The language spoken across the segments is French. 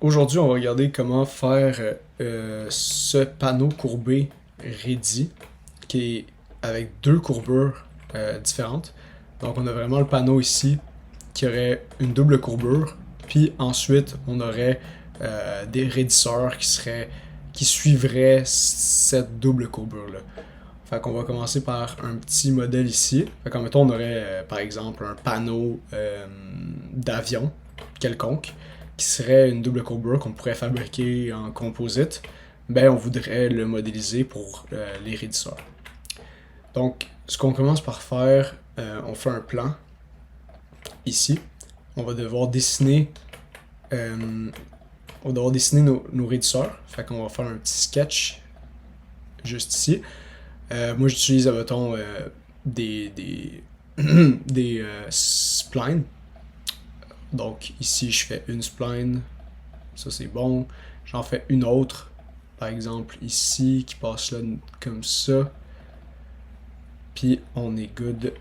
Aujourd'hui, on va regarder comment faire ce panneau courbé ready qui est avec deux courbures différentes. Donc, on a vraiment le panneau ici qui aurait une double courbure, puis ensuite, on aurait des raidisseurs qui suivraient cette double courbure-là. Fait qu'on va commencer par un petit modèle ici. Fait qu'en mettons, on aurait par exemple un panneau d'avion quelconque qui serait une double courbure qu'on pourrait fabriquer en composite. Ben, on voudrait le modéliser pour les raidisseurs. Donc, ce qu'on commence par faire, on fait un plan ici. On va devoir dessiner, nos raidisseurs. Fait qu'on va faire un petit sketch juste ici. Moi, j'utilise, mettons, des splines. Donc, ici, je fais une spline. Ça, c'est bon. J'en fais une autre. Par exemple, ici, qui passe là comme ça. Puis, on est good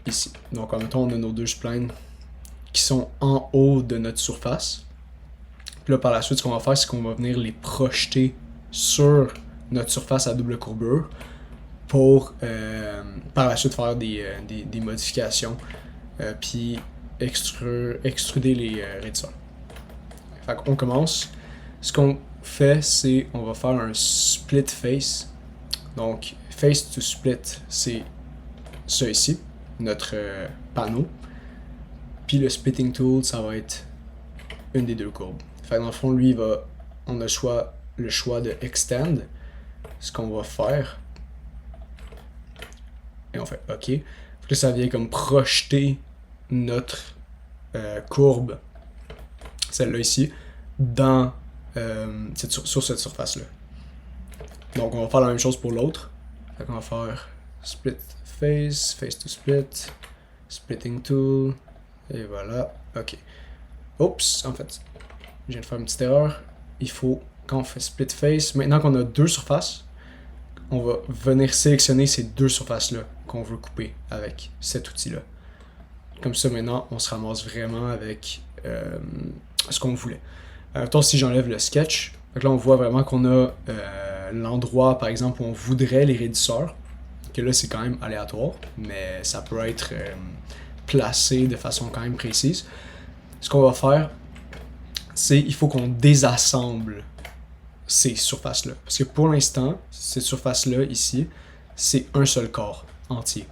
ici. Donc, en mettons, on a nos deux splines qui sont en haut de notre surface. Puis là, par la suite, ce qu'on va faire, c'est qu'on va venir les projeter sur notre surface à double courbure pour par la suite faire des modifications puis extruder les raidisseurs. Fait qu'on commence. Ce qu'on fait, c'est on va faire un split face. Donc, face to split, c'est ça ici, notre panneau. Puis le splitting tool, ça va être une des deux courbes. Fait que dans le fond, lui, on a le choix de extend. Ce qu'on va faire, et on fait OK. Puis là, ça vient comme projeter notre courbe, celle-là ici, dans sur cette surface-là. Donc, on va faire la même chose pour l'autre. Fait qu'on va faire split face, face to split, splitting tool, et voilà. OK. Oups, en fait, je viens de faire une petite erreur. Il faut, quand on fait split face, maintenant qu'on a deux surfaces, on va venir sélectionner ces deux surfaces-là qu'on veut couper avec cet outil-là. Comme ça, maintenant, on se ramasse vraiment avec ce qu'on voulait. Maintenant, si j'enlève le sketch, donc là, on voit vraiment qu'on a l'endroit, par exemple, où on voudrait les raidisseurs. Que là, c'est quand même aléatoire, mais ça peut être placé de façon quand même précise. Ce qu'on va faire, c'est il faut qu'on désassemble ces surfaces-là. Parce que pour l'instant, cette surface-là, ici, c'est un seul corps entier.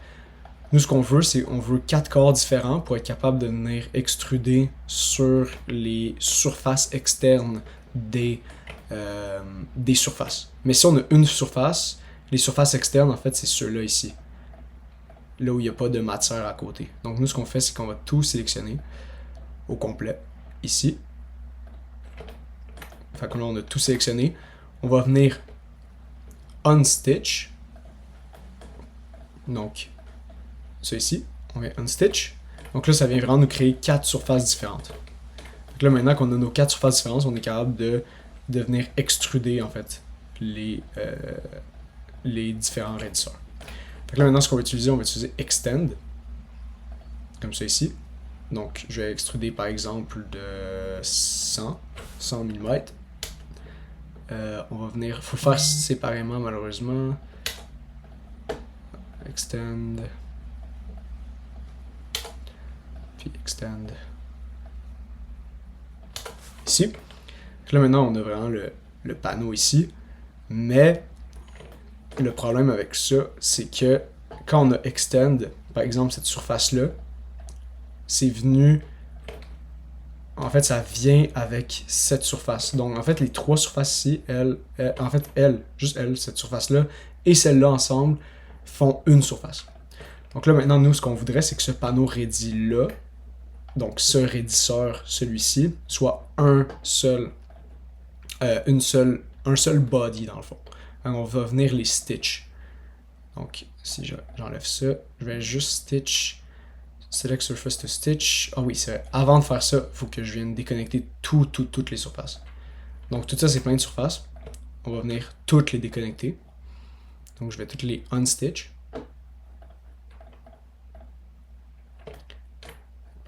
Nous, ce qu'on veut, c'est on veut 4 corps différents pour être capable de venir extruder sur les surfaces externes des surfaces. Mais si on a une surface, les surfaces externes, en fait, c'est ceux-là ici. Là où il n'y a pas de matière à côté. Donc nous, ce qu'on fait, c'est qu'on va tout sélectionner au complet, ici. Fait que là, on a tout sélectionné. On va venir unstitch. Donc, ça ici, on vient unstitch. Donc là, ça vient vraiment nous créer 4 surfaces différentes. Donc là, maintenant qu'on a nos 4 surfaces différentes, on est capable de venir extruder, en fait, les différents raidisseurs. Fait que là, maintenant, ce qu'on va utiliser, on va utiliser extend. Comme ça ici. Donc, je vais extruder, par exemple, de 100 mm. On va venir, faut faire séparément malheureusement. Extend. Puis extend. Ici. Donc là maintenant on a vraiment le panneau ici. Mais le problème avec ça, c'est que quand on a extend, par exemple cette surface-là, c'est venu. En fait, ça vient avec cette surface. Donc, en fait, les trois surfaces ici, juste elle, cette surface-là, et celle-là ensemble, font une surface. Donc là, maintenant, nous, ce qu'on voudrait, c'est que ce panneau ready-là, donc ce raidisseur, celui-ci, soit un seul body, dans le fond. Alors, on va venir les stitch. Donc, si j'enlève ça, je vais juste stitch. Select surface to stitch. Ah oui, c'est vrai. Avant de faire ça, il faut que je vienne déconnecter toutes les surfaces. Donc tout ça, c'est plein de surfaces. On va venir toutes les déconnecter. Donc je vais toutes les unstitch.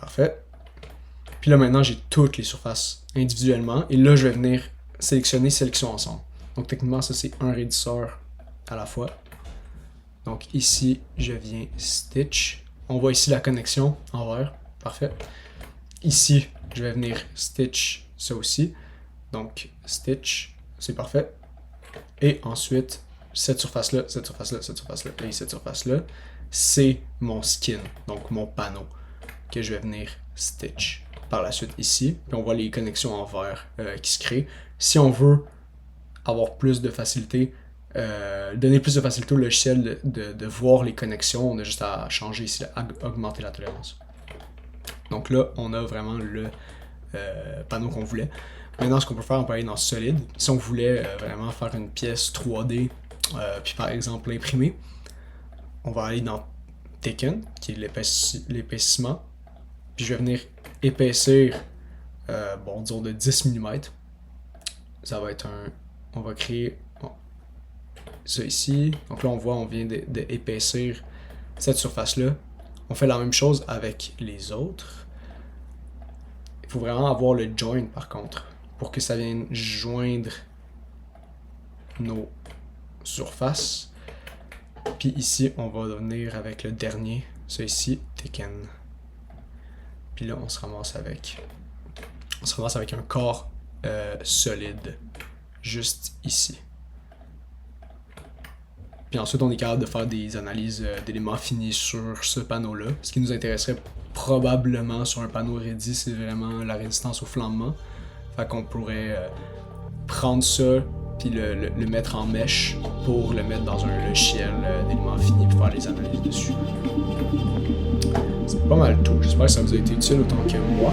Parfait. Puis là, maintenant, j'ai toutes les surfaces individuellement. Et là, je vais venir sélectionner sélection ensemble. Donc, techniquement, ça, c'est un raidisseur à la fois. Donc, ici, je viens stitch. On voit ici la connexion en vert. Parfait. Ici, je vais venir stitch ça aussi. Donc, stitch, c'est parfait. Et ensuite, cette surface-là, cette surface-là, cette surface-là et cette surface-là, c'est mon skin, donc mon panneau, que je vais venir stitch par la suite ici. Puis on voit les connexions en vert qui se créent. Si on veut avoir plus de facilité, donner plus de facilité au logiciel de voir les connexions, on a juste à changer ici, à augmenter la tolérance. Donc là, on a vraiment le panneau qu'on voulait. Maintenant, ce qu'on peut faire, on peut aller dans Solid. Si on voulait vraiment faire une pièce 3D, puis par exemple l'imprimer, on va aller dans Thicken, qui est l'épaississement. Puis je vais venir épaissir, bon, disons de 10 mm. Ça va être on va créer ça ici. Donc là, on voit, on vient d'épaissir cette surface-là. On fait la même chose avec les autres. Il faut vraiment avoir le join par contre, pour que ça vienne joindre nos surfaces. Puis ici, on va venir avec le dernier, ça ici, Thicken. Puis là, on se ramasse avec un corps solide, juste ici. Puis ensuite, on est capable de faire des analyses d'éléments finis sur ce panneau-là. Ce qui nous intéresserait probablement sur un panneau ready, c'est vraiment la résistance au flambement. Fait qu'on pourrait prendre ça, puis le mettre en mesh pour le mettre dans un logiciel d'éléments finis pour faire les analyses dessus. C'est pas mal tout. J'espère que ça vous a été utile autant que moi.